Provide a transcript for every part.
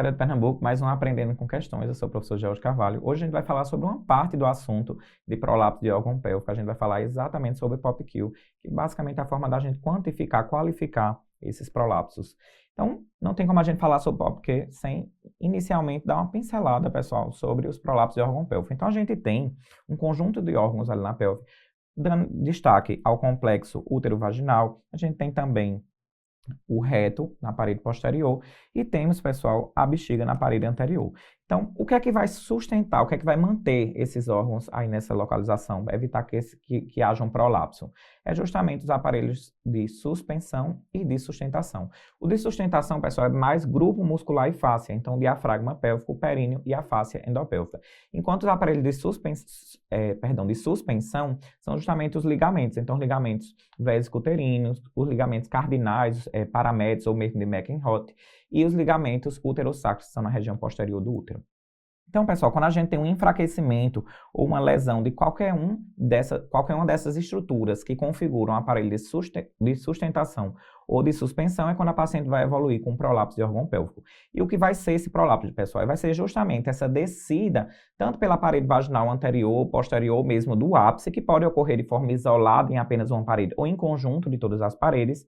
galera de Pernambuco, mais um Aprendendo com Questões. Eu sou o professor George Carvalho. Hoje a gente vai falar sobre uma parte do assunto de prolapso de órgão pélvico. A gente vai falar exatamente sobre POPQ, que basicamente é a forma da gente quantificar, qualificar esses prolapsos. Então, não tem como a gente falar sobre POPQ sem inicialmente dar uma pincelada, pessoal, sobre os prolapsos de órgão pélvico. Então, a gente tem um conjunto de órgãos ali na pelve, dando destaque ao complexo útero-vaginal. A gente tem também o reto na parede posterior e temos, pessoal, a bexiga na parede anterior. Então, o que é que vai sustentar, o que é que vai manter esses órgãos aí nessa localização, evitar que haja um prolapso? É justamente os aparelhos de suspensão e de sustentação. O de sustentação, pessoal, é mais grupo muscular e fáscia, então o diafragma pélvico, o períneo e a fáscia endopélvica. Enquanto os aparelhos de suspensão são justamente os ligamentos, então os ligamentos vésico-uterinos, os ligamentos cardinais, paramétros ou mesmo de Meckenroth, e os ligamentos uterosacros, que são na região posterior do útero. Então, pessoal, quando a gente tem um enfraquecimento ou uma lesão de qualquer uma dessas estruturas que configuram um aparelho de sustentação ou de suspensão, é quando a paciente vai evoluir com um prolapso de órgão pélvico. E o que vai ser esse prolapso, pessoal? Vai ser justamente essa descida, tanto pela parede vaginal anterior, posterior, mesmo do ápice, que pode ocorrer de forma isolada em apenas uma parede ou em conjunto de todas as paredes.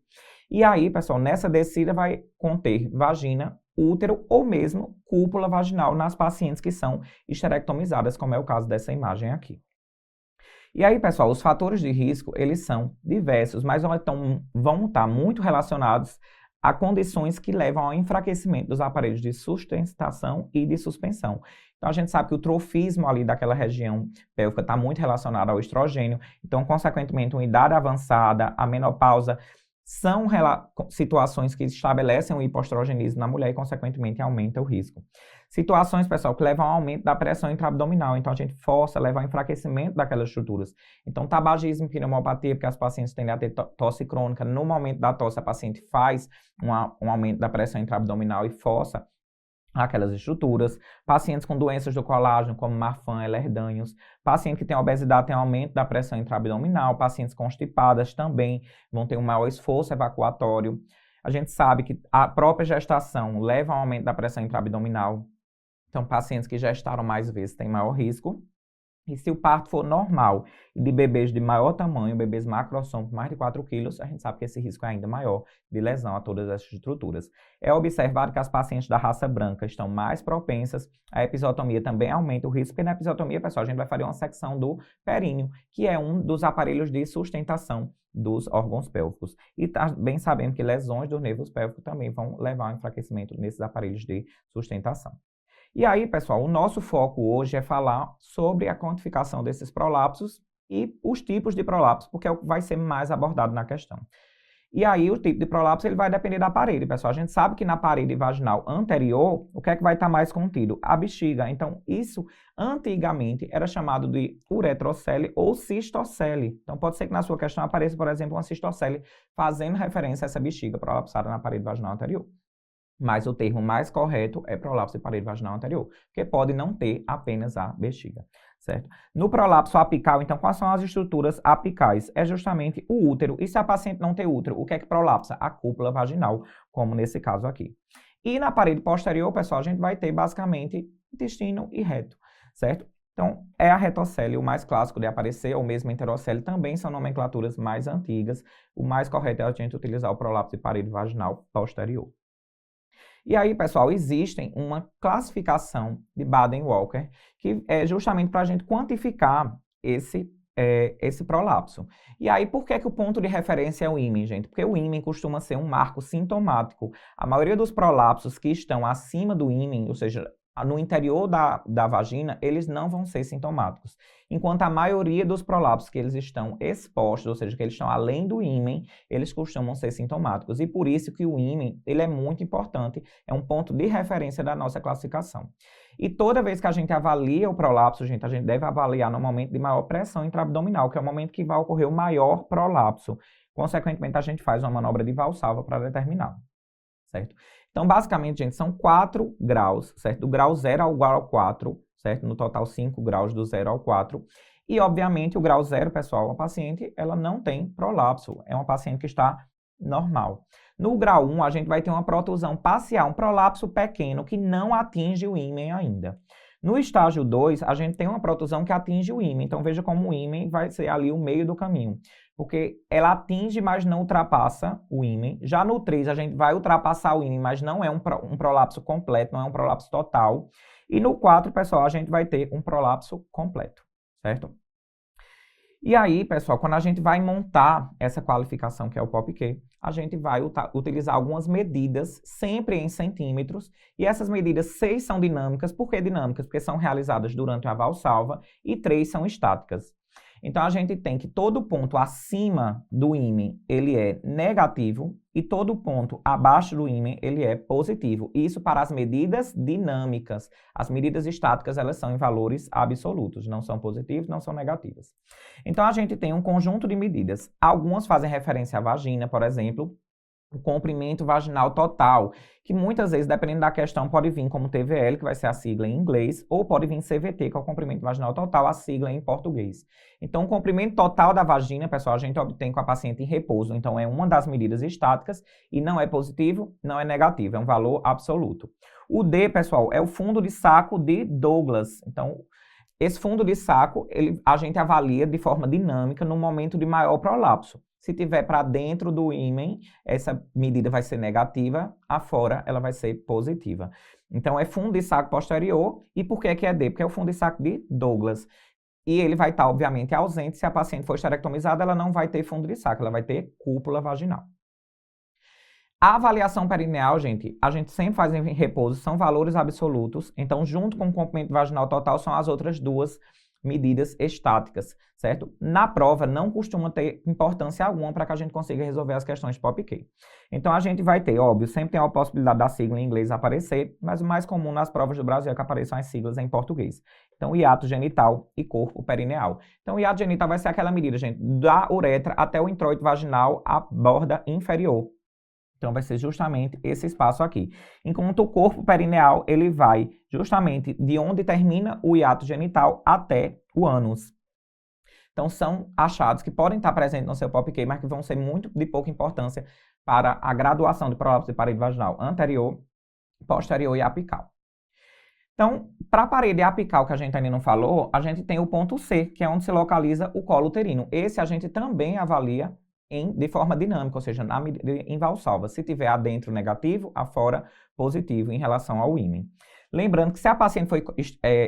E aí, pessoal, nessa descida vai conter vagina, útero ou mesmo cúpula vaginal nas pacientes que são esterectomizadas, como é o caso dessa imagem aqui. E aí, pessoal, os fatores de risco, eles são diversos, mas vão estar muito relacionados a condições que levam ao enfraquecimento dos aparelhos de sustentação e de suspensão. Então, a gente sabe que o trofismo ali daquela região pélvica está muito relacionado ao estrogênio, então, consequentemente, uma idade avançada, a menopausa, são situações que estabelecem o hipoestrogenismo na mulher e, consequentemente, aumenta o risco. Situações, pessoal, que levam ao aumento da pressão intraabdominal. Então, a gente força, leva ao enfraquecimento daquelas estruturas. Então, tabagismo, pneumopatia, porque as pacientes tendem a ter tosse crônica. No momento da tosse, a paciente faz um aumento da pressão intraabdominal e força aquelas estruturas. Pacientes com doenças do colágeno, como Marfan, Ehlers-Danlos. Paciente que tem obesidade tem aumento da pressão intraabdominal. Pacientes constipadas também vão ter um maior esforço evacuatório. A gente sabe que a própria gestação leva ao aumento da pressão intraabdominal. Então, pacientes que gestaram mais vezes têm maior risco. E se o parto for normal e de bebês de maior tamanho, bebês macrosomos, mais de 4 quilos, a gente sabe que esse risco é ainda maior de lesão a todas essas estruturas. É observado que as pacientes da raça branca estão mais propensas à episiotomia, também aumenta o risco, porque na episiotomia, pessoal, a gente vai fazer uma secção do períneo, que é um dos aparelhos de sustentação dos órgãos pélvicos. E também sabemos que lesões dos nervos pélvicos também vão levar ao enfraquecimento nesses aparelhos de sustentação. E aí, pessoal, o nosso foco hoje é falar sobre a quantificação desses prolapsos e os tipos de prolapsos, porque é o que vai ser mais abordado na questão. E aí, o tipo de prolapso ele vai depender da parede, pessoal. A gente sabe que na parede vaginal anterior, o que é que vai estar mais contido? A bexiga. Então, isso, antigamente, era chamado de uretrocele ou cistocele. Então, pode ser que na sua questão apareça, por exemplo, uma cistocele, fazendo referência a essa bexiga prolapsada na parede vaginal anterior. Mas o termo mais correto é prolapso de parede vaginal anterior, porque pode não ter apenas a bexiga, certo? No prolapso apical, então, quais são as estruturas apicais? É justamente o útero. E se a paciente não tem útero, o que é que prolapsa? A cúpula vaginal, como nesse caso aqui. E na parede posterior, pessoal, a gente vai ter basicamente intestino e reto, certo? Então, é a retocele o mais clássico de aparecer, ou mesmo enterocele, também são nomenclaturas mais antigas. O mais correto é a gente utilizar o prolapso de parede vaginal posterior. E aí, pessoal, existe uma classificação de Baden-Walker, que é justamente para a gente quantificar esse prolapso. E aí, por que o ponto de referência é o ímen, gente? Porque o ímen costuma ser um marco sintomático. A maioria dos prolapsos que estão acima do ímen, ou seja, no interior da vagina, eles não vão ser sintomáticos. Enquanto a maioria dos prolapsos que eles estão expostos, ou seja, que eles estão além do ímen, eles costumam ser sintomáticos. E por isso que o ímen, ele é muito importante, é um ponto de referência da nossa classificação. E toda vez que a gente avalia o prolapso, gente, a gente deve avaliar no momento de maior pressão intraabdominal, que é o momento que vai ocorrer o maior prolapso. Consequentemente, a gente faz uma manobra de Valsalva para determinar, certo? Então, basicamente, gente, são 4 graus, certo? Do grau 0 ao grau 4, certo? No total, 5 graus do 0 ao 4. E, obviamente, o grau 0, pessoal, a paciente, ela não tem prolapso. É uma paciente que está normal. No grau 1, a gente vai ter uma protusão parcial, um prolapso pequeno que não atinge o ímen ainda. No estágio 2, a gente tem uma protusão que atinge o ímen. Então, veja como o ímen vai ser ali o meio do caminho. Porque ela atinge, mas não ultrapassa o ímen. Já no 3, a gente vai ultrapassar o ímen, mas não é um prolapso completo, não é um prolapso total. E no 4, pessoal, a gente vai ter um prolapso completo, certo? E aí, pessoal, quando a gente vai montar essa qualificação, que é o POPQ, a gente vai utilizar algumas medidas, sempre em centímetros, e essas medidas 6 são dinâmicas. Por que dinâmicas? Porque são realizadas durante a valsalva, e 3 são estáticas. Então, a gente tem que todo ponto acima do ímen, ele é negativo, e todo ponto abaixo do ímen, ele é positivo. Isso para as medidas dinâmicas. As medidas estáticas, elas são em valores absolutos, não são positivos, não são negativas. Então, a gente tem um conjunto de medidas. Algumas fazem referência à vagina, por exemplo, o comprimento vaginal total, que muitas vezes, dependendo da questão, pode vir como TVL, que vai ser a sigla em inglês, ou pode vir CVT, que é o comprimento vaginal total, a sigla em português. Então, o comprimento total da vagina, pessoal, a gente obtém com a paciente em repouso. Então, é uma das medidas estáticas e não é positivo, não é negativo, é um valor absoluto. O D, pessoal, é o fundo de saco de Douglas. Então, esse fundo de saco, a gente avalia de forma dinâmica no momento de maior prolapso. Se tiver para dentro do ímen, essa medida vai ser negativa, afora ela vai ser positiva. Então, é fundo de saco posterior. E por que é D? Porque é o fundo de saco de Douglas. E ele vai estar, obviamente, ausente. Se a paciente for esterectomizada, ela não vai ter fundo de saco, ela vai ter cúpula vaginal. A avaliação perineal, gente, a gente sempre faz em repouso, são valores absolutos. Então, junto com o comprimento vaginal total, são as outras duas medidas estáticas, certo? Na prova, não costuma ter importância alguma para que a gente consiga resolver as questões de POPQ. Então, a gente vai ter, óbvio, sempre tem a possibilidade da sigla em inglês aparecer, mas o mais comum nas provas do Brasil é que apareçam as siglas em português. Então, hiato genital e corpo perineal. Então, o hiato genital vai ser aquela medida, gente, da uretra até o introito vaginal, a borda inferior. Então, vai ser justamente esse espaço aqui. Enquanto o corpo perineal, ele vai justamente de onde termina o hiato genital até o ânus. Então, são achados que podem estar presentes no seu POPQ, mas que vão ser muito de pouca importância para a graduação de prolapso de parede vaginal anterior, posterior e apical. Então, para a parede apical, que a gente ainda não falou, a gente tem o ponto C, que é onde se localiza o colo uterino. Esse a gente também avalia de forma dinâmica, ou seja, em valsalva. Se tiver adentro negativo, afora positivo em relação ao ímen. Lembrando que se a paciente foi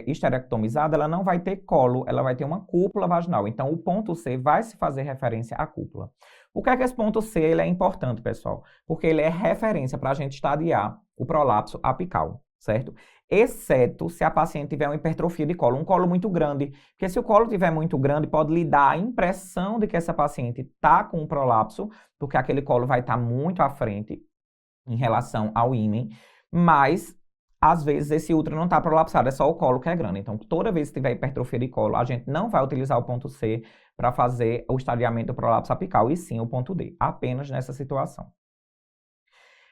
esterectomizada, ela não vai ter colo, ela vai ter uma cúpula vaginal. Então, o ponto C vai se fazer referência à cúpula. Por que é que esse ponto C ele é importante, pessoal? Porque ele é referência para a gente estadiar o prolapso apical, certo? Exceto se a paciente tiver uma hipertrofia de colo, um colo muito grande. Porque se o colo tiver muito grande, pode lhe dar a impressão de que essa paciente está com um prolapso, porque aquele colo vai estar muito à frente em relação ao ímen, mas às vezes esse útero não está prolapsado, é só o colo que é grande. Então, toda vez que tiver hipertrofia de colo, a gente não vai utilizar o ponto C para fazer o estadiamento do prolapso apical, e sim o ponto D, apenas nessa situação.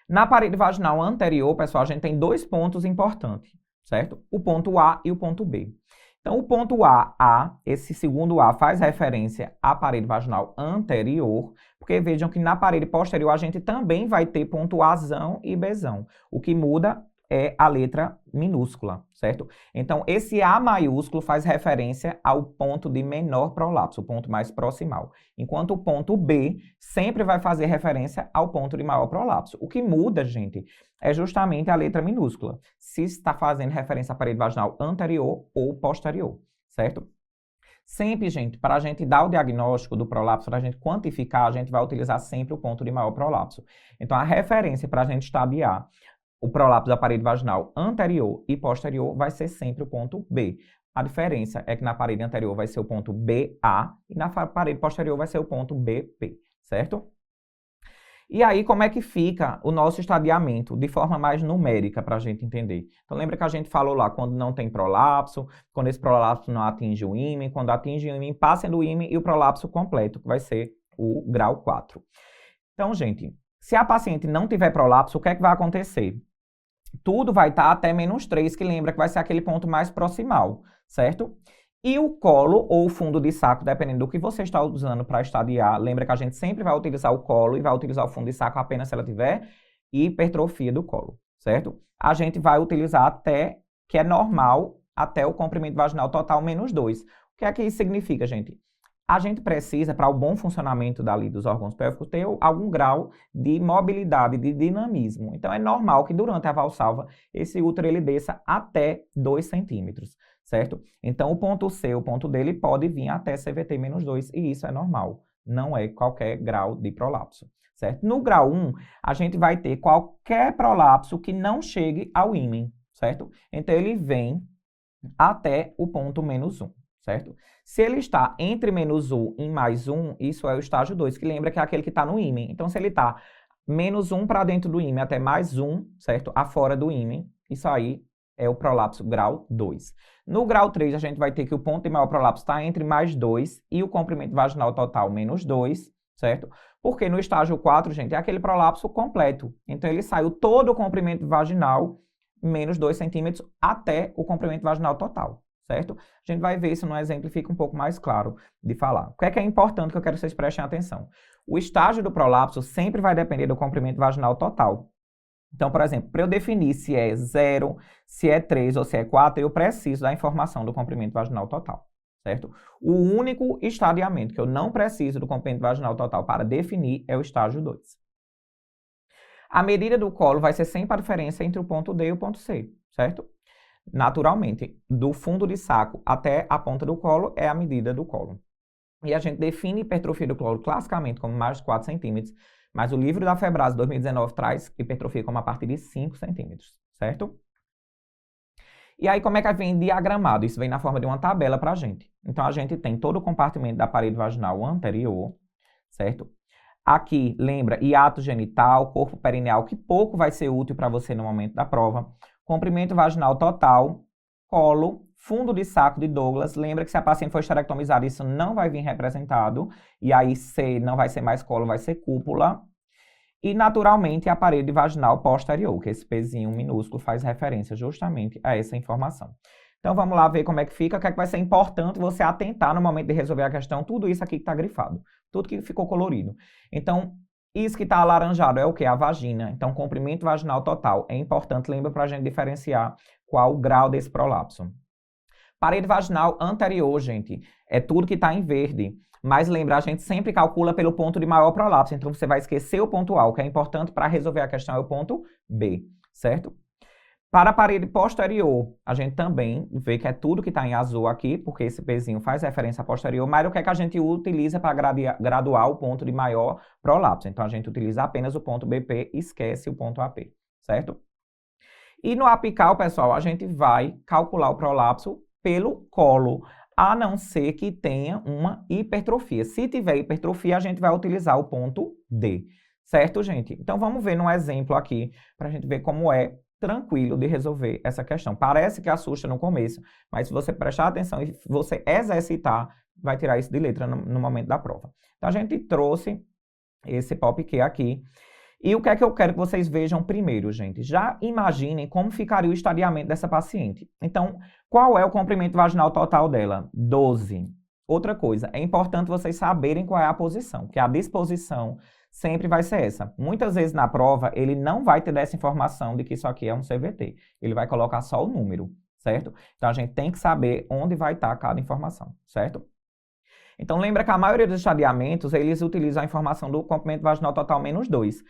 Na parede vaginal anterior, pessoal, a gente tem dois pontos importantes, certo? O ponto A e o ponto B. Então, o ponto A, esse segundo A, faz referência à parede vaginal anterior, porque vejam que na parede posterior a gente também vai ter ponto Azão e Bzão. O que muda é a letra minúscula, certo? Então, esse A maiúsculo faz referência ao ponto de menor prolapso, o ponto mais proximal. Enquanto o ponto B sempre vai fazer referência ao ponto de maior prolapso. O que muda, gente, é justamente a letra minúscula. Se está fazendo referência à parede vaginal anterior ou posterior, certo? Sempre, gente, para a gente dar o diagnóstico do prolapso, para a gente quantificar, a gente vai utilizar sempre o ponto de maior prolapso. Então, a referência para a gente estadiar o prolapso da parede vaginal anterior e posterior vai ser sempre o ponto B. A diferença é que na parede anterior vai ser o ponto BA e na parede posterior vai ser o ponto BP, certo? E aí, como é que fica o nosso estadiamento de forma mais numérica para a gente entender? Então, lembra que a gente falou lá quando não tem prolapso, quando esse prolapso não atinge o ímen, quando atinge o ímen, passa do ímen e o prolapso completo, que vai ser o grau 4. Então, gente, se a paciente não tiver prolapso, o que é que vai acontecer? Tudo vai estar até -3, que lembra que vai ser aquele ponto mais proximal, certo? E o colo ou o fundo de saco, dependendo do que você está usando para estadiar, lembra que a gente sempre vai utilizar o colo e vai utilizar o fundo de saco apenas se ela tiver hipertrofia do colo, certo? A gente vai utilizar até, que é normal, até o comprimento vaginal total menos 2. O que é que isso significa, gente? A gente precisa, para o bom funcionamento dali dos órgãos pélvicos, ter algum grau de mobilidade, de dinamismo. Então, é normal que durante a valsalva, esse útero ele desça até 2 centímetros, certo? Então, o ponto C, o ponto D, ele pode vir até CVT menos 2, e isso é normal. Não é qualquer grau de prolapso, certo? No grau 1, a gente vai ter qualquer prolapso que não chegue ao ímen, certo? Então, ele vem até o ponto menos 1. Certo? Se ele está entre menos 1 e mais 1, isso é o estágio 2, que lembra que é aquele que está no ímen. Então, se ele está menos 1 para dentro do ímen até mais 1, certo? Afora do ímen, isso aí é o prolapso grau 2. No grau 3, a gente vai ter que o ponto de maior prolapso está entre mais 2 e o comprimento vaginal total menos 2, certo? Porque no estágio 4, gente, é aquele prolapso completo. Então, ele saiu todo o comprimento vaginal menos 2 centímetros até o comprimento vaginal total. Certo? A gente vai ver isso no exemplo e fica um pouco mais claro de falar. O que é importante que eu quero que vocês prestem atenção? O estágio do prolapso sempre vai depender do comprimento vaginal total. Então, por exemplo, para eu definir se é 0, se é 3 ou se é 4, eu preciso da informação do comprimento vaginal total, certo? O único estadiamento que eu não preciso do comprimento vaginal total para definir é o estágio 2. A medida do colo vai ser sempre a diferença entre o ponto D e o ponto C, certo? Naturalmente, do fundo de saco até a ponta do colo é a medida do colo. E a gente define hipertrofia do colo classicamente como mais de 4 centímetros, mas o livro da Febrase 2019 traz hipertrofia como a partir de 5 centímetros, certo? E aí, como é que vem diagramado? Isso vem na forma de uma tabela para a gente. Então, a gente tem todo o compartimento da parede vaginal anterior, certo? Aqui, lembra, hiato genital, corpo perineal, que pouco vai ser útil para você no momento da prova. Comprimento vaginal total, colo, fundo de saco de Douglas. Lembra que se a paciente for esterectomizada, isso não vai vir representado. E aí, C não vai ser mais colo, vai ser cúpula. E, naturalmente, a parede vaginal posterior, que esse pezinho minúsculo faz referência justamente a essa informação. Então, vamos lá ver como é que fica, o que é que vai ser importante você atentar no momento de resolver a questão. Tudo isso aqui que está grifado, tudo que ficou colorido. Então, isso que está alaranjado é o que? A vagina. Então, comprimento vaginal total. É importante, lembra, para a gente diferenciar qual o grau desse prolapso. Parede vaginal anterior, gente, é tudo que está em verde. Mas lembra, a gente sempre calcula pelo ponto de maior prolapso. Então, você vai esquecer o ponto A. O que é importante para resolver a questão é o ponto B, certo? Para a parede posterior, a gente também vê que é tudo que está em azul aqui, porque esse pezinho faz referência à posterior, mas o que é que a gente utiliza para graduar o ponto de maior prolapso? Então, a gente utiliza apenas o ponto BP e esquece o ponto AP, certo? E no apical, pessoal, a gente vai calcular o prolapso pelo colo, a não ser que tenha uma hipertrofia. Se tiver hipertrofia, a gente vai utilizar o ponto D, certo, gente? Então, vamos ver num exemplo aqui, para a gente ver como é tranquilo de resolver essa questão. Parece que assusta no começo, mas se você prestar atenção e você exercitar, vai tirar isso de letra no momento da prova. Então, a gente trouxe esse POPQ aqui. E o que é que eu quero que vocês vejam primeiro, gente? Já imaginem como ficaria o estadiamento dessa paciente. Então, qual é o comprimento vaginal total dela? 12. Outra coisa, é importante vocês saberem qual é a posição, que a disposição sempre vai ser essa. Muitas vezes na prova, ele não vai ter essa informação de que isso aqui é um CVT. Ele vai colocar só o número, certo? Então, a gente tem que saber onde vai estar cada informação, certo? Então, lembra que a maioria dos estadiamentos, eles utilizam a informação do comprimento vaginal total menos 2.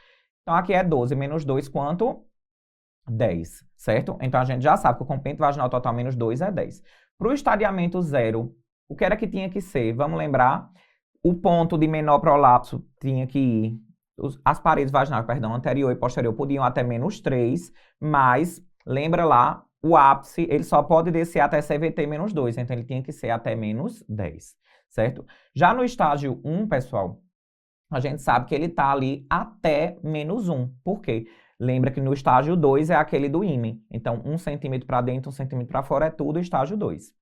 Então, aqui é 12 menos 2, quanto? 10, certo? Então, a gente já sabe que o comprimento vaginal total menos 2 é 10. Para o estadiamento 0, o que era que tinha que ser? Vamos lembrar? O ponto de menor prolapso tinha que ir, as paredes vaginais, perdão, anterior e posterior podiam até menos 3, mas, lembra lá, o ápice, ele só pode descer até CVT menos 2, então ele tinha que ser até menos 10, certo? Já no estágio 1, pessoal, a gente sabe que ele está ali até menos 1, por quê? Lembra que no estágio 2 é aquele do ímen, então 1 centímetro para dentro, 1 centímetro para fora é tudo estágio 2.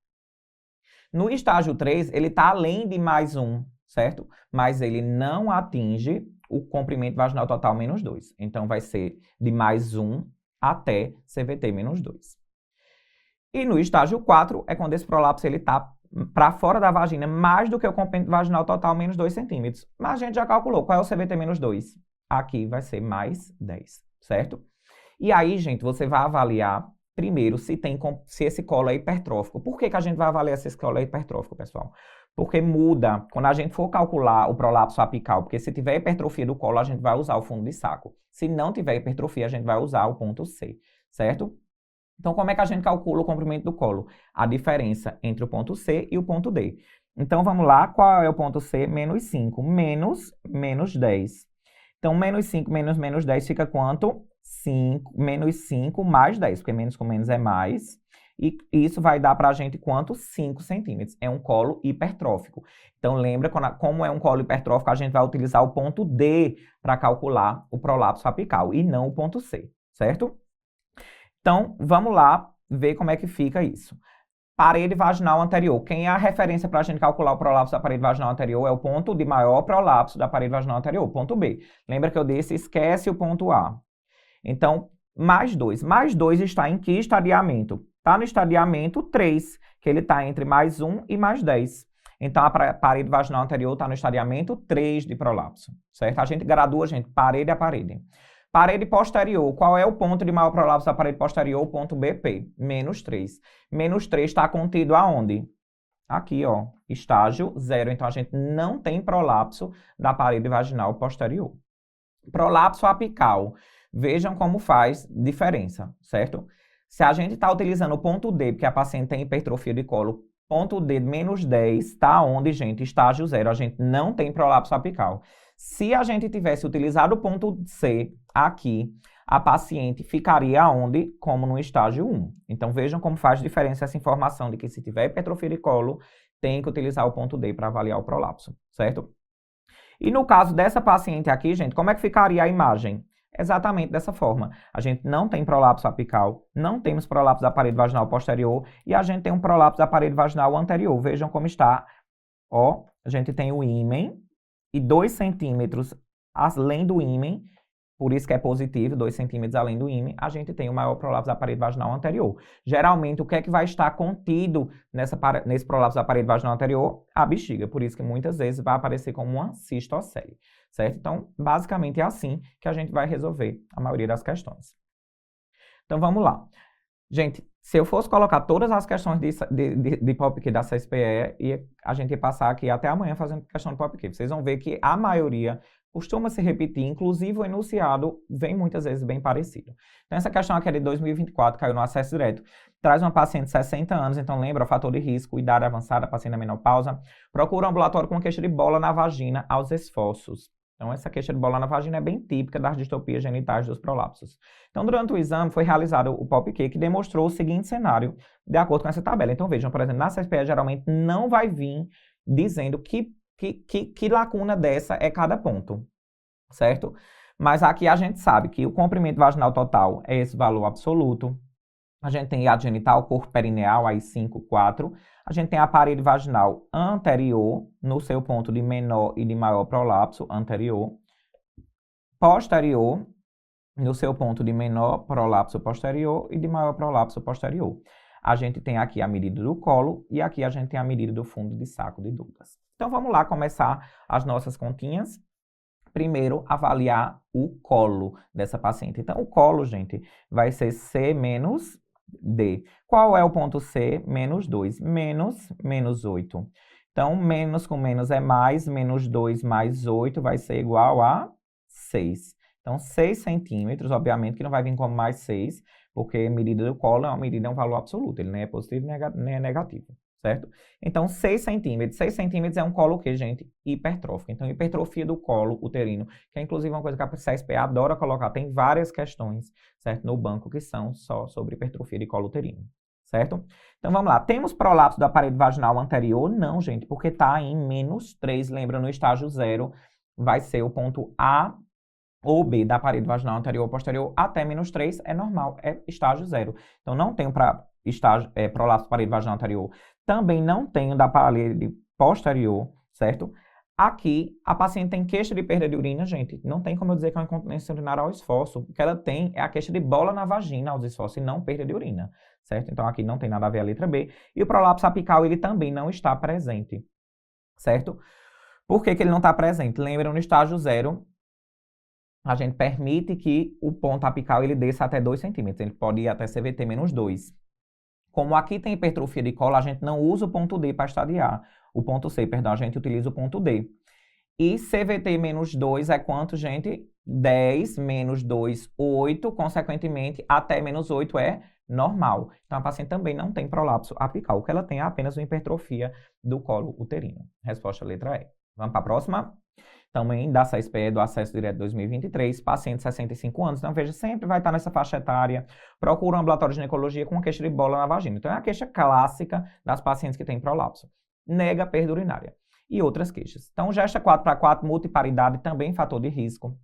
No estágio 3, ele está além de mais 1, certo? Mas ele não atinge o comprimento vaginal total menos 2. Então, vai ser de mais 1 até CVT menos 2. E no estágio 4 é quando esse prolapso está para fora da vagina mais do que o comprimento vaginal total, menos 2 centímetros. Mas a gente já calculou. Qual é o CVT menos 2? Aqui vai ser mais 10, certo? E aí, gente, você vai avaliar primeiro se esse colo é hipertrófico. Por que a gente vai avaliar se esse colo é hipertrófico, pessoal? Porque muda quando a gente for calcular o prolapso apical, porque se tiver hipertrofia do colo, a gente vai usar o fundo de saco. Se não tiver hipertrofia, a gente vai usar o ponto C, certo? Então, como é que a gente calcula o comprimento do colo? A diferença entre o ponto C e o ponto D. Então, vamos lá. Qual é o ponto C? Menos 5. Menos 10. Então, menos 5 menos 10 fica quanto? 5, menos 5 mais 10, porque menos com menos é mais. E isso vai dar para a gente quanto? 5 centímetros. É um colo hipertrófico. Então, lembra, como é um colo hipertrófico, a gente vai utilizar o ponto D para calcular o prolapso apical e não o ponto C, certo? Então, vamos lá ver como é que fica isso. Parede vaginal anterior. Quem é a referência para a gente calcular o prolapso da parede vaginal anterior é o ponto de maior prolapso da parede vaginal anterior, ponto B. Lembra que eu disse, esquece o ponto A. Então, mais 2. Mais 2 está em que estadiamento? Está no estadiamento 3, que ele está entre mais 1 e mais 10. Então, a parede vaginal anterior está no estadiamento 3 de prolapso, certo? A gente gradua, gente, parede a parede. Parede posterior, qual é o ponto de maior prolapso da parede posterior? O ponto BP, menos 3. Menos 3 está contido aonde? Aqui, ó, estágio 0. Então, a gente não tem prolapso da parede vaginal posterior. Prolapso apical. Vejam como faz diferença, certo? Se a gente está utilizando o ponto D, porque a paciente tem hipertrofia de colo, ponto D menos 10 está onde, gente? Estágio 0. A gente não tem prolapso apical. Se a gente tivesse utilizado o ponto C aqui, a paciente ficaria onde? Como no estágio 1. Então, vejam como faz diferença essa informação de que se tiver hipertrofia de colo, tem que utilizar o ponto D para avaliar o prolapso, certo? E no caso dessa paciente aqui, gente, como é que ficaria a imagem? Exatamente dessa forma. A gente não tem prolapso apical, não temos prolapso da parede vaginal posterior e a gente tem um prolapso da parede vaginal anterior. Vejam como está. Ó, a gente tem o ímen e 2 centímetros além do ímen, por isso que é positivo, 2 centímetros além do ímen, a gente tem o maior prolapso da parede vaginal anterior. Geralmente, o que é que vai estar contido nesse prolapso da parede vaginal anterior? A bexiga. Por isso que muitas vezes vai aparecer como uma cistocele, certo? Então, basicamente é assim que a gente vai resolver a maioria das questões. Então, vamos lá. Gente, se eu fosse colocar todas as questões de POPQ da CSPE, a gente ia passar aqui até amanhã fazendo questão de POPQ. Vocês vão ver que a maioria costuma se repetir, inclusive o enunciado vem muitas vezes bem parecido. Então, essa questão aqui é de 2024, caiu no acesso direto. Traz uma paciente de 60 anos, então lembra o fator de risco, idade avançada, paciente na menopausa. Procura um ambulatório com queixa de bola na vagina aos esforços. Então, essa queixa de bola na vagina é bem típica das distopias genitais dos prolapsos. Então, durante o exame, foi realizado o POPQ, que demonstrou o seguinte cenário, de acordo com essa tabela. Então, vejam, por exemplo, na CSPE, geralmente não vai vir dizendo que lacuna dessa é cada ponto, certo? Mas aqui a gente sabe que o comprimento vaginal total é esse valor absoluto. A gente tem hiato genital, corpo perineal, aí 5, 4. A gente tem a parede vaginal anterior, no seu ponto de menor e de maior prolapso anterior. Posterior, no seu ponto de menor prolapso posterior e de maior prolapso posterior. A gente tem aqui a medida do colo e aqui a gente tem a medida do fundo de saco de Douglas. Então, vamos lá começar as nossas continhas. Primeiro, avaliar o colo dessa paciente. Então, o colo, gente, vai ser C menos D. Qual é o ponto C? Menos 2. Menos 8. Então, menos com menos é mais. Menos 2 mais 8 vai ser igual a 6. Então, 6 centímetros, obviamente que não vai vir como mais 6, porque a medida do colo é um valor absoluto. Ele nem é positivo nem é negativo, certo? Então, 6 centímetros. 6 centímetros é um colo o quê, gente? Hipertrófico. Então, hipertrofia do colo uterino, que é inclusive uma coisa que a CSPE adora colocar. Tem várias questões, certo? No banco que são só sobre hipertrofia de colo uterino, certo? Então, vamos lá. Temos prolapso da parede vaginal anterior? Não, gente, porque está em menos 3. Lembra, no estágio 0 vai ser o ponto A ou B da parede vaginal anterior ou posterior até menos 3 é normal, é estágio 0. Então, não tenho prolapso da parede vaginal anterior. Também não tenho da parede posterior, certo? Aqui, a paciente tem queixa de perda de urina, gente. Não tem como eu dizer que é uma incontinência urinária ao esforço. O que ela tem é a queixa de bola na vagina aos esforços e não perda de urina, certo? Então, aqui não tem nada a ver a letra B. E o prolapso apical, ele também não está presente, certo? Por que que ele não está presente? Lembra, no estágio 0, a gente permite que o ponto apical ele desça até 2 centímetros. Ele pode ir até CVT menos 2. Como aqui tem hipertrofia de colo, a gente não usa o ponto D para estadiar. O ponto C, perdão, a gente utiliza o ponto D. E CVT menos 2 é quanto, gente? 10 menos 2, 8. Consequentemente, até menos 8 é normal. Então, a paciente também não tem prolapso apical. O que ela tem é apenas uma hipertrofia do colo uterino. Resposta letra E. Vamos para a próxima? Também da CSPE, do Acesso Direto 2023, paciente de 65 anos. Então, veja, sempre vai estar nessa faixa etária. Procura um ambulatório de ginecologia com uma queixa de bola na vagina. Então, é a queixa clássica das pacientes que têm prolapso. Nega perda urinária. E outras queixas. Então, gesta 4x4, multiparidade, também fator de risco.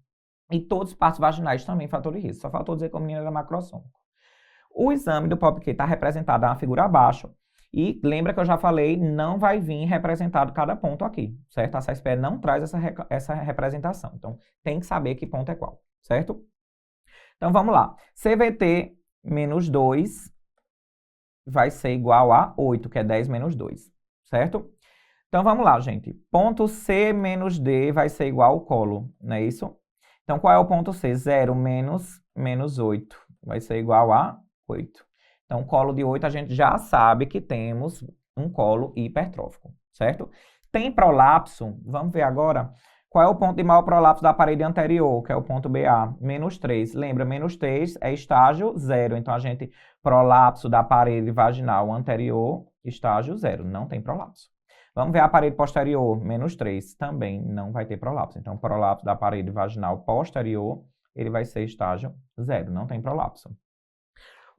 E todos os partos vaginais também fator de risco. Só faltou dizer que a menina era macrossômico. O exame do POPQ está representado na figura abaixo. E lembra que eu já falei, não vai vir representado cada ponto aqui, certo? A CSPE não traz essa representação. Então, tem que saber que ponto é qual, certo? Então, vamos lá. CVT menos 2 vai ser igual a 8, que é 10 menos 2, certo? Então, vamos lá, gente. Ponto C menos D vai ser igual ao colo, não é isso? Então, qual é o ponto C? 0 menos 8 vai ser igual a 8. Então, colo de 8, a gente já sabe que temos um colo hipertrófico, certo? Tem prolapso, vamos ver agora, qual é o ponto de maior prolapso da parede anterior, que é o ponto BA, menos 3. Lembra, menos 3 é estágio 0, então a gente, prolapso da parede vaginal anterior, estágio 0, não tem prolapso. Vamos ver a parede posterior, menos 3, também não vai ter prolapso. Então, prolapso da parede vaginal posterior, ele vai ser estágio 0, não tem prolapso.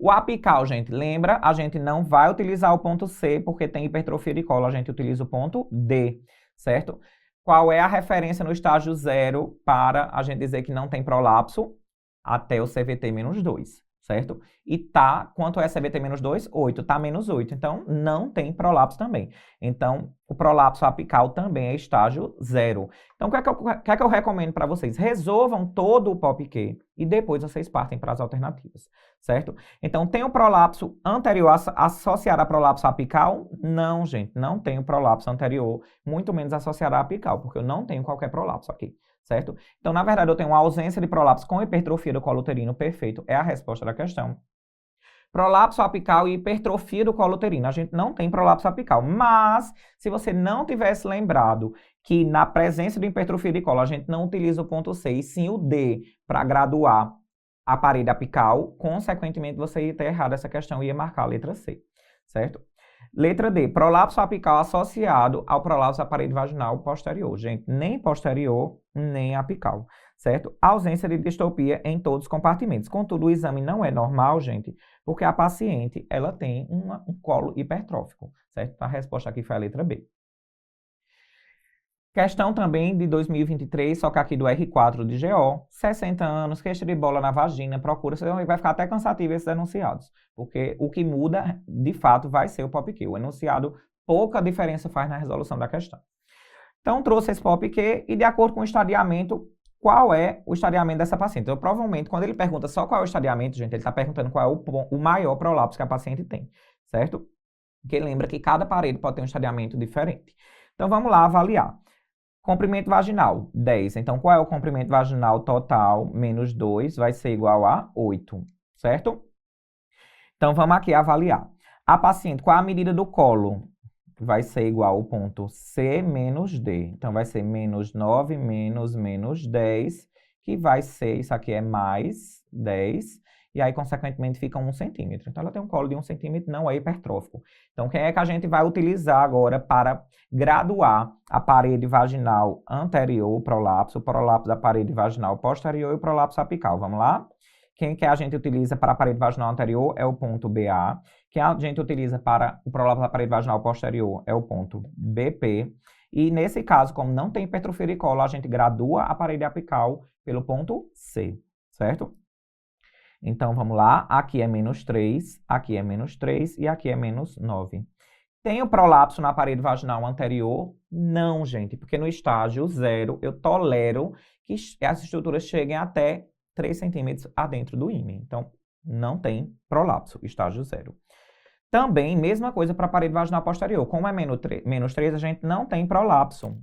O apical, gente, lembra? A gente não vai utilizar o ponto C porque tem hipertrofia de colo, a gente utiliza o ponto D, certo? Qual é a referência no estágio 0 para a gente dizer que não tem prolapso? Até o CVT menos 2, certo? E tá, quanto é CVT menos 2? 8, tá menos 8, então não tem prolapso também. Então, o prolapso apical também é estágio 0. Então, o que é que eu recomendo para vocês? Resolvam todo o POPQ e depois vocês partem para as alternativas, certo? Então, tem o prolapso anterior associado a prolapso apical? Não, gente, não tem o prolapso anterior, muito menos associado a apical, porque eu não tenho qualquer prolapso aqui, certo? Então, na verdade, eu tenho uma ausência de prolapso com hipertrofia do colo uterino, perfeito, é a resposta da questão. Prolapso apical e hipertrofia do colo uterino. A gente não tem prolapso apical, mas se você não tivesse lembrado que na presença de hipertrofia de colo a gente não utiliza o ponto C e sim o D para graduar a parede apical, consequentemente você ia ter errado essa questão e ia marcar a letra C, certo? Letra D, prolapso apical associado ao prolapso da parede vaginal posterior. Gente, nem posterior, nem apical, certo? Ausência de distopia em todos os compartimentos. Contudo, o exame não é normal, gente, porque a paciente, ela tem um colo hipertrófico, certo? A resposta aqui foi a letra B. Questão também de 2023, só que aqui do R4 de GO, 60 anos, queixa de bola na vagina, procura, vai ficar até cansativo esses enunciados, porque o que muda, de fato, vai ser o POPQ. O enunciado, pouca diferença faz na resolução da questão. Então, trouxe esse POPQ e, de acordo com o estadiamento, qual é o estadiamento dessa paciente? Então, provavelmente, quando ele pergunta só qual é o estadiamento, gente, ele está perguntando qual é o maior prolapso que a paciente tem, certo? Porque lembra que cada parede pode ter um estadiamento diferente. Então, vamos lá avaliar. Comprimento vaginal, 10. Então, qual é o comprimento vaginal total menos 2? Vai ser igual a 8, certo? Então, vamos aqui avaliar. A paciente, qual é a medida do colo? Vai ser igual ao ponto C menos D. Então, vai ser menos 9 menos 10, que vai ser, isso aqui é mais 10, e aí, consequentemente, fica 1 centímetro. Então, ela tem um colo de 1 centímetro, não é hipertrófico. Então, quem é que a gente vai utilizar agora para graduar a parede vaginal anterior, o prolapso da parede vaginal posterior e o prolapso apical? Vamos lá? Quem que a gente utiliza para a parede vaginal anterior é o ponto BA. Quem a gente utiliza para o prolapso da parede vaginal posterior é o ponto BP. E nesse caso, como não tem hipertrofia de colo, a gente gradua a parede apical pelo ponto C, certo? Então, vamos lá. Aqui é menos 3, aqui é menos 3 e aqui é menos 9. Tem o prolapso na parede vaginal anterior? Não, gente, porque no estágio 0 eu tolero que as estruturas cheguem até 3 centímetros adentro do ímã. Então, não tem prolapso, estágio 0. Também, mesma coisa para a parede vaginal posterior. Como é menos 3, a gente não tem prolapso.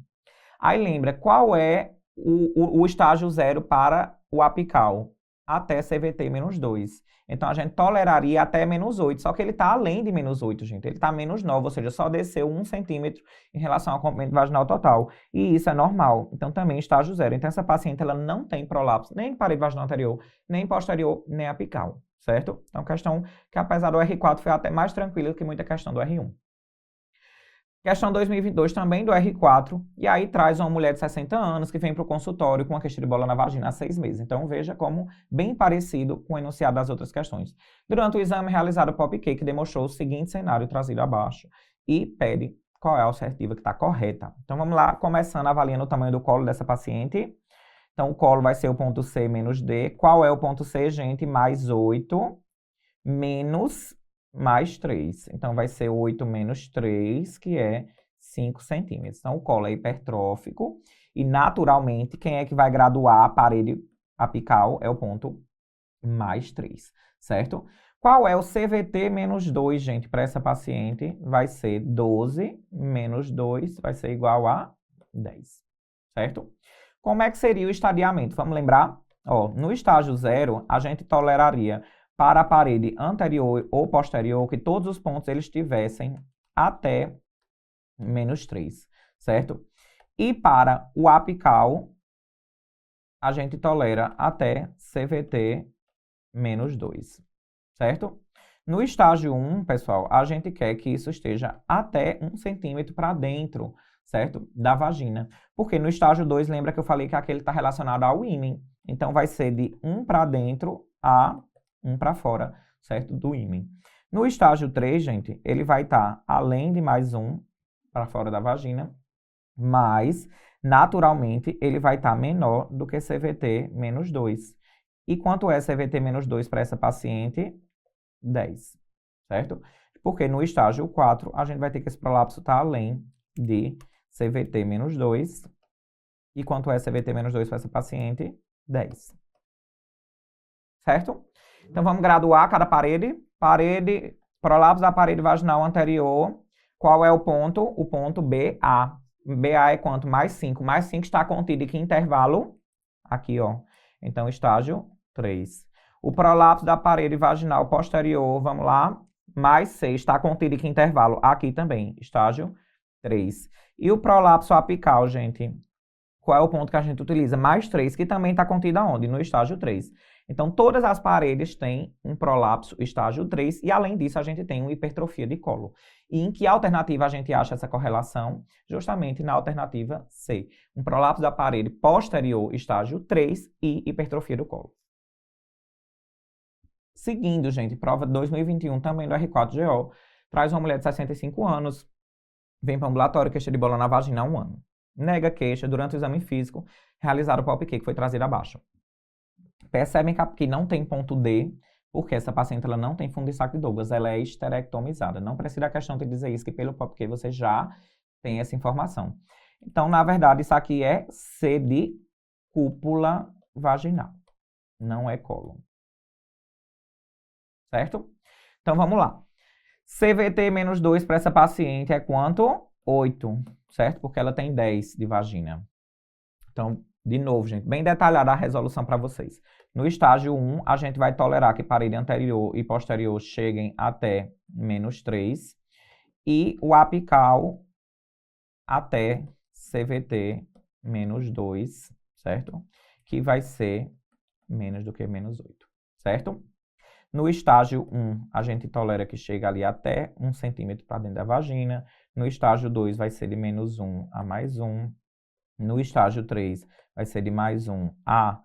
Aí lembra, qual é o estágio 0 para o apical? Até CVT menos 2. Então, a gente toleraria até menos 8, só que ele está além de menos 8, gente. Ele está menos 9, ou seja, só desceu 1 centímetro em relação ao comprimento vaginal total. E isso é normal. Então, também estágio 0. Então, essa paciente ela não tem prolapso nem de parede vaginal anterior, nem posterior, nem apical, certo? Então, questão que, apesar do R4, foi até mais tranquila do que muita questão do R1. Questão 2022 também do R4, e aí traz uma mulher de 60 anos que vem para o consultório com uma queixa de bola na vagina há 6 meses. Então veja como bem parecido com o enunciado das outras questões. Durante o exame realizado, o PopCake demonstrou o seguinte cenário trazido abaixo e pede qual é a assertiva que está correta. Então vamos lá, começando avaliando o tamanho do colo dessa paciente. Então o colo vai ser o ponto C menos D. Qual é o ponto C, gente? Mais 8 menos mais 3. Então, vai ser 8 menos 3, que é 5 centímetros. Então, o colo é hipertrófico e, naturalmente, quem é que vai graduar a parede apical é o ponto mais 3, certo? Qual é o CVT menos 2, gente, para essa paciente? Vai ser 12 menos 2, vai ser igual a 10, certo? Como é que seria o estadiamento? Vamos lembrar? Ó, no estágio 0, a gente toleraria para a parede anterior ou posterior, que todos os pontos eles tivessem até menos 3, certo? E para o apical, a gente tolera até CVT menos 2, certo? No estágio 1, pessoal, a gente quer que isso esteja até 1 centímetro para dentro, certo? Da vagina. Porque no estágio 2, lembra que eu falei que aquele está relacionado ao ímen. Então, vai ser de 1 para dentro a 1 para fora, certo? Do ímen. No estágio 3, gente, ele vai estar além de mais 1 para fora da vagina, mas, naturalmente, ele vai estar menor do que CVT menos 2. E quanto é CVT menos 2 para essa paciente? 10, certo? Porque no estágio 4, a gente vai ter que esse prolapso estar além de CVT menos 2. E quanto é CVT menos 2 para essa paciente? 10. Certo? Então, vamos graduar cada parede. Parede, prolapso da parede vaginal anterior. Qual é o ponto? O ponto BA. BA é quanto? Mais 5. Mais 5 está contido em que intervalo? Aqui, ó. Então, estágio 3. O prolapso da parede vaginal posterior, vamos lá. Mais 6 está contido em que intervalo? Aqui também, estágio 3. E o prolapso apical, gente? Qual é o ponto que a gente utiliza? Mais 3, que também está contido aonde? No estágio 3. Então, todas as paredes têm um prolapso estágio 3 e, além disso, a gente tem uma hipertrofia de colo. E em que alternativa a gente acha essa correlação? Justamente na alternativa C. Um prolapso da parede posterior estágio 3 e hipertrofia do colo. Seguindo, gente, prova 2021 também do R4GO, traz uma mulher de 65 anos, vem para o ambulatório, queixa de bola na vagina há 1 ano. Nega queixa durante o exame físico, realizado o PopCake, que foi trazido abaixo. Percebem que não tem ponto D, porque essa paciente ela não tem fundo de saco de Douglas, ela é esterectomizada. Não precisa da questão de dizer isso, que pelo PopCake você já tem essa informação. Então, na verdade, isso aqui é C de cúpula vaginal, não é cólon. Certo? Então, vamos lá. CVT menos 2 para essa paciente é quanto? 8, certo? Porque ela tem 10 de vagina. Então, de novo, gente, bem detalhada a resolução para vocês. No estágio 1, a gente vai tolerar que parede anterior e posterior cheguem até menos 3. E o apical até CVT menos 2, certo? Que vai ser menos do que menos 8, certo? No estágio 1, a gente tolera que chega ali até 1 centímetro para dentro da vagina. No estágio 2, vai ser de menos 1 a mais 1. No estágio 3, vai ser de mais 1 a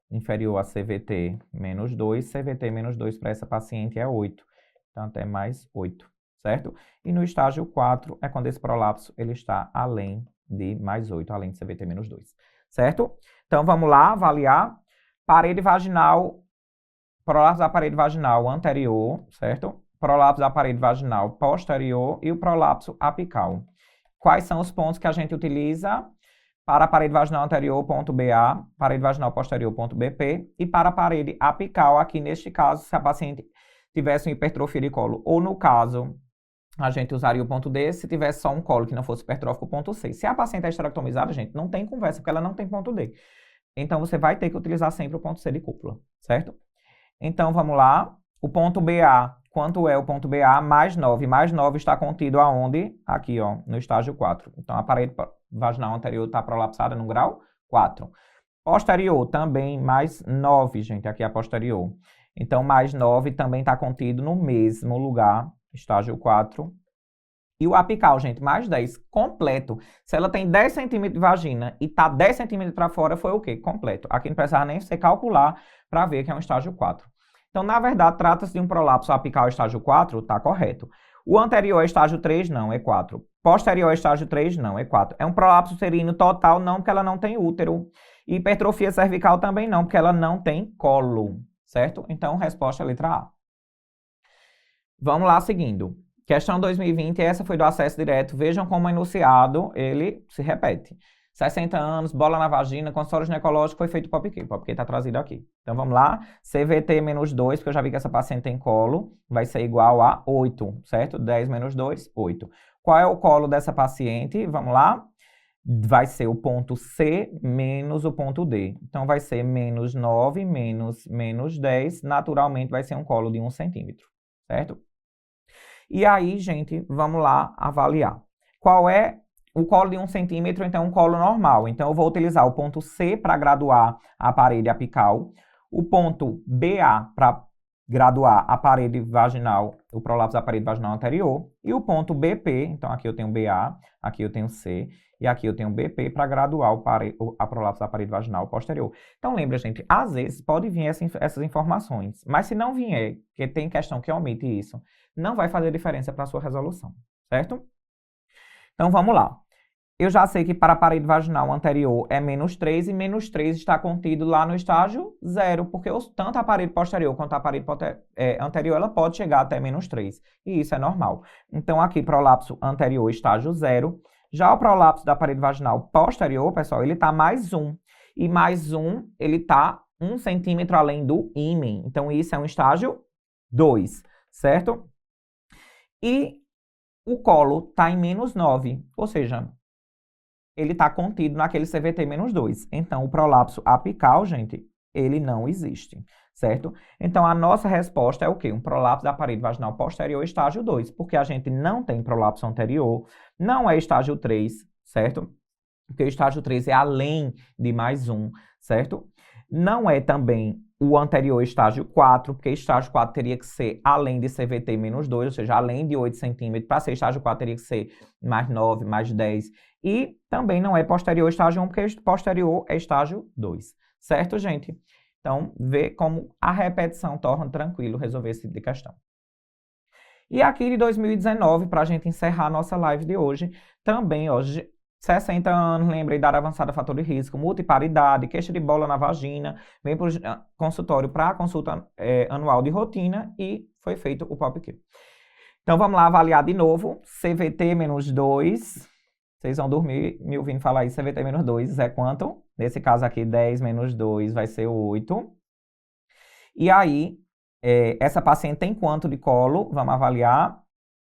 inferior a CVT menos 2. CVT menos 2 para essa paciente é 8. Então, até mais 8, certo? E no estágio 4, é quando esse prolapso ele está além de mais 8, além de CVT menos 2, certo? Então, vamos lá avaliar. Parede vaginal, prolapso da parede vaginal anterior, certo? Prolapso da parede vaginal posterior e o prolapso apical. quais são os pontos que a gente utiliza para a parede vaginal anterior, ponto BA, parede vaginal posterior, ponto BP, e para a parede apical, aqui neste caso, se a paciente tivesse uma hipertrofia de colo, ou no caso, a gente usaria o ponto D, se tivesse só um colo que não fosse hipertrófico, o ponto C. Se a paciente é esterectomizada, gente, não tem conversa, porque ela não tem ponto D. Então, você vai ter que utilizar sempre o ponto C de cúpula, certo? Então, vamos lá. O ponto BA, quanto é o ponto BA? Mais 9. Mais 9 está contido aonde? Aqui, ó, no estágio 4. Então, a parede vaginal anterior está prolapsada no grau 4. Posterior, também mais 9, gente. Aqui é a posterior. Então, mais 9 também está contido no mesmo lugar, estágio 4. E o apical, gente, mais 10, completo. Se ela tem 10 centímetros de vagina e está 10 centímetros para fora, foi o quê? Completo. Aqui não precisava nem você calcular para ver que é um estágio 4. Então, na verdade, trata-se de um prolapso apical estágio 4, tá correto. O anterior é estágio 3, não, é 4. Posterior é estágio 3, não, é 4. É um prolapso uterino total, não, porque ela não tem útero. Hipertrofia cervical também não, porque ela não tem colo, certo? Então, resposta letra A. Vamos lá, seguindo. Questão 2020, essa foi do acesso direto. Vejam como o enunciado, ele se repete. 60 anos, bola na vagina, consultório ginecológico, foi feito POPQ. POPQ está trazido aqui. Então, vamos lá. CVT menos 2, porque eu já vi que essa paciente tem colo, vai ser igual a 8, certo? 10 menos 2, 8. Qual é o colo dessa paciente? Vamos lá. Vai ser o ponto C menos o ponto D. Então, vai ser menos 9 menos 10. Naturalmente, vai ser um colo de 1 centímetro, certo? E aí, gente, vamos lá avaliar. Qual é o colo de 1 centímetro? Então, um colo normal. Então, eu vou utilizar o ponto C para graduar a parede apical, o ponto BA para graduar a parede vaginal, o prolapso da parede vaginal anterior, e o ponto BP, então aqui eu tenho BA, aqui eu tenho C, e aqui eu tenho BP para graduar a prolapso da parede vaginal posterior. Então, lembra, gente, às vezes pode vir essas informações, mas se não vier, porque tem questão que omite isso, não vai fazer diferença para a sua resolução, certo? Então, vamos lá. Eu já sei que para a parede vaginal anterior é menos 3 e menos 3 está contido lá no estágio 0, porque tanto a parede posterior quanto a parede anterior, ela pode chegar até menos 3, e isso é normal. Então, aqui, prolapso anterior, estágio 0. Já o prolapso da parede vaginal posterior, pessoal, ele está mais 1. E mais 1, ele está 1 centímetro além do ímen. Então, isso é um estágio 2, certo? E o colo está em menos 9, ou seja, ele está contido naquele CVT menos 2. Então, o prolapso apical, gente, ele não existe, certo? Então, a nossa resposta é o quê? Um prolapso da parede vaginal posterior, estágio 2, porque a gente não tem prolapso anterior, não é estágio 3, certo? Porque o estágio 3 é além de mais 1, certo? Não é também o anterior estágio 4, porque estágio 4 teria que ser além de CVT menos 2, ou seja, além de 8 centímetros. Para ser estágio 4 teria que ser mais 9, mais 10. E também não é posterior estágio 1, porque posterior é estágio 2. Certo, gente? Então, vê como a repetição torna tranquilo resolver esse tipo de questão. E aqui de 2019, para a gente encerrar a nossa live de hoje, também, hoje, 60 anos, lembrei da avançada fator de risco, multiparidade, queixa de bola na vagina, vem para o consultório para a consulta anual de rotina e foi feito o POPQ. Então, vamos lá avaliar de novo. CVT menos 2, vocês vão dormir me ouvindo falar isso, CVT menos 2 é quanto? Nesse caso aqui, 10 menos 2 vai ser 8. E aí, essa paciente tem quanto de colo? Vamos avaliar.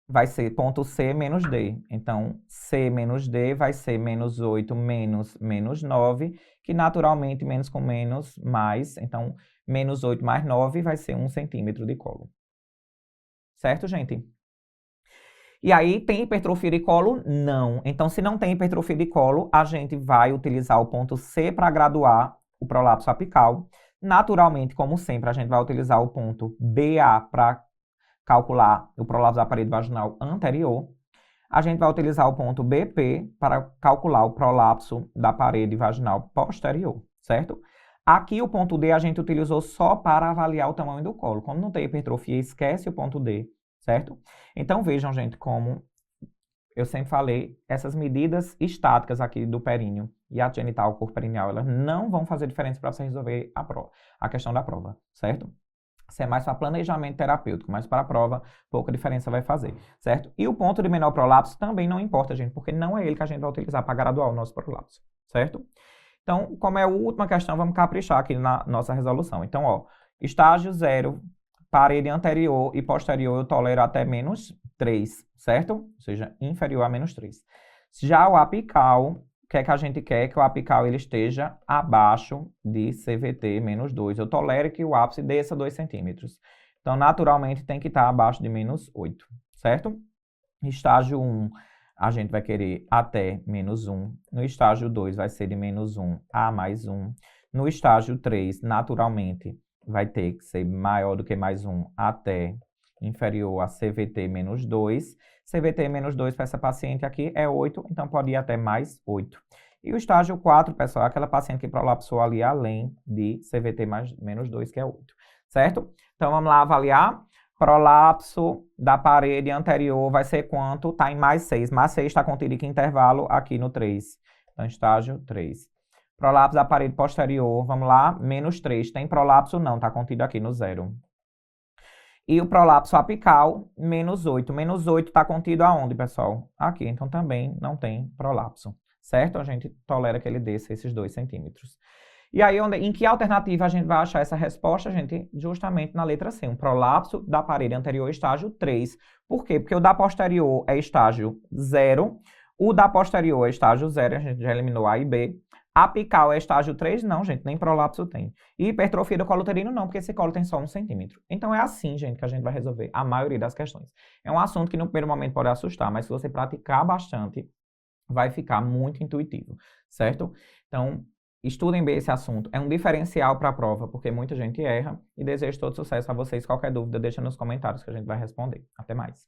Vai ser ponto C menos D. Então, C menos D vai ser menos 8 menos 9, que naturalmente menos com menos, mais. Então, menos 8 mais 9 vai ser 1 centímetro de colo. Certo, gente? E aí, tem hipertrofia de colo? Não. Então, se não tem hipertrofia de colo, a gente vai utilizar o ponto C para graduar o prolapso apical. Naturalmente, como sempre, a gente vai utilizar o ponto BA para calcular o prolapso da parede vaginal anterior. A gente vai utilizar o ponto BP para calcular o prolapso da parede vaginal posterior, certo? Aqui o ponto D a gente utilizou só para avaliar o tamanho do colo. Como não tem hipertrofia, esquece o ponto D, certo? Então vejam, gente, como eu sempre falei, essas medidas estáticas aqui do períneo e a genital, o corpo perineal, elas não vão fazer diferença para você resolver a questão da prova, certo? Isso é mais para planejamento terapêutico, mas para a prova, pouca diferença vai fazer, certo? E o ponto de menor prolapso também não importa, gente, porque não é ele que a gente vai utilizar para graduar o nosso prolapso, certo? Então, como é a última questão, vamos caprichar aqui na nossa resolução. Então, ó, estágio 0, parede anterior e posterior eu tolero até -3, certo? Ou seja, inferior a -3. Já o apical, o que é que a gente quer? Que o apical ele esteja abaixo de CVT -2. Eu tolero que o ápice desça 2 centímetros. Então, naturalmente, tem que estar abaixo de -8, certo? Estágio 1, a gente vai querer até -1. No estágio 2, vai ser de -1 a +1. No estágio 3, naturalmente, vai ter que ser maior do que +1 até inferior a CVT -2. CVT -2 para essa paciente aqui é 8, então pode ir até +8. E o estágio 4, pessoal, é aquela paciente que prolapsou ali além de CVT -2, que é 8, certo? Então, vamos lá avaliar. Prolapso da parede anterior vai ser quanto? Está em +6. +6 está contido em que intervalo? Aqui no 3. Então, estágio 3. Prolapso da parede posterior, vamos lá, -3. Tem prolapso? Não, está contido aqui no 0. E o prolapso apical, -8. -8 está contido aonde, pessoal? Aqui, então também não tem prolapso, certo? A gente tolera que ele desça esses 2 centímetros. E aí, em que alternativa a gente vai achar essa resposta, gente? Justamente na letra C, um prolapso da parede anterior, estágio 3. Por quê? Porque o da posterior é estágio 0, o da posterior é estágio 0, a gente já eliminou A e B. Apical é estágio 3? Não, gente, nem prolapso tem. E hipertrofia do colo uterino não, porque esse colo tem só 1 centímetro. Então é assim, gente, que a gente vai resolver a maioria das questões. É um assunto que no primeiro momento pode assustar, mas se você praticar bastante, vai ficar muito intuitivo, certo? Então, estudem bem esse assunto. É um diferencial para a prova, porque muita gente erra. E desejo todo sucesso a vocês. Qualquer dúvida, deixa nos comentários que a gente vai responder. Até mais.